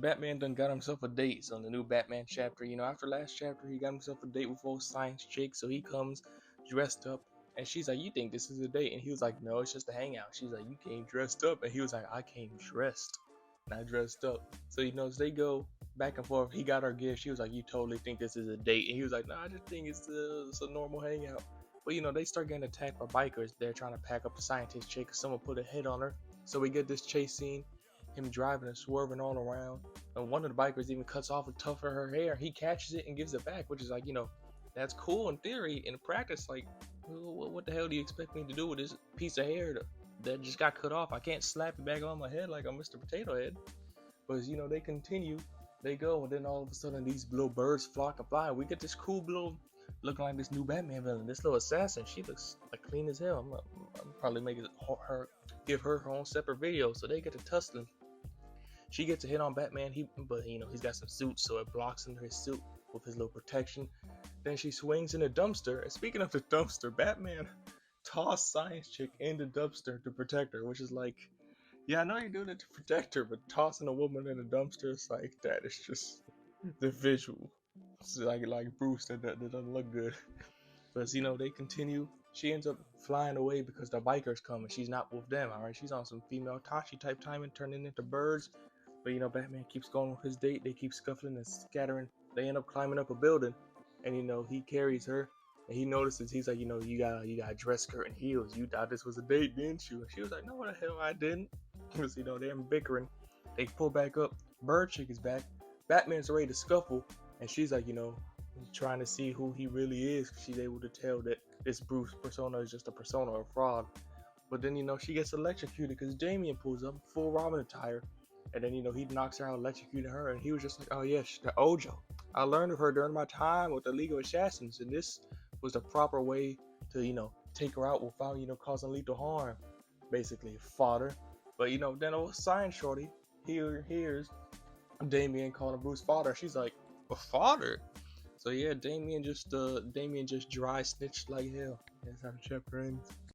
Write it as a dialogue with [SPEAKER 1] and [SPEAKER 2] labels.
[SPEAKER 1] Batman done got himself a date. So in the new Batman chapter, after last chapter, he got himself a date with old science chick. So he comes dressed up, and she's like, "You think this is a date?" And he was like, "No, it's just a hangout." She's like, "You came dressed up," and he was like, "I came dressed, not dressed up." So as they go back and forth, he got her gift. She was like, "You totally think this is a date?" And he was like, "No, I just think it's a normal hangout." But they start getting attacked by bikers. They're trying to pack up the scientist chick. Someone put a hit on her. So we get this chase scene, him driving and swerving all around. And one of the bikers even cuts off a tuft of her hair. He catches it and gives it back, which is like, that's cool in theory. In practice, like, what the hell do you expect me to do with this piece of hair that just got cut off? I can't slap it back on my head like I'm Mr. Potato Head. But they continue, they go, and then all of a sudden these little birds flock and fly. We get this cool little looking like this new Batman villain, this little assassin. She looks like clean as hell. I'm probably making her give her own separate video so they get to tussling. She gets a hit on Batman. But he's got some suits, so it blocks under his suit with his little protection. Then she swings in a dumpster. And speaking of the dumpster, Batman tossed Science Chick in the dumpster to protect her, which is like, yeah, I know you're doing it to protect her, but tossing a woman in a dumpster is like that. It's just the visual. It's like Bruce that doesn't look good. But they continue. She ends up flying away because the bikers come and she's not with them. All right, she's on some female Tashi type time and turning into birds. But Batman keeps going with his date. They keep scuffling and scattering. They end up climbing up a building, and he carries her. And he notices, he's like, you got dress skirt and heels. You thought this was a date, didn't you? And she was like, no, the hell I didn't. Because they're bickering. They pull back up. Bird Chick is back. Batman's ready to scuffle, and she's like, trying to see who he really is. She's able to tell that this Bruce persona is just a persona or a fraud. But then she gets electrocuted because Damian pulls up full Robin attire, and then he knocks her out, electrocuting her, and he was just like, "Oh yes, the Ojo. I learned of her during my time with the League of Assassins, and this was the proper way to take her out without causing lethal harm, basically fodder." But then old Science Shorty hears Damian calling Bruce fodder. She's like, "A fodder?" So yeah, Damian just dry snitched like hell. That's how the chapter ends.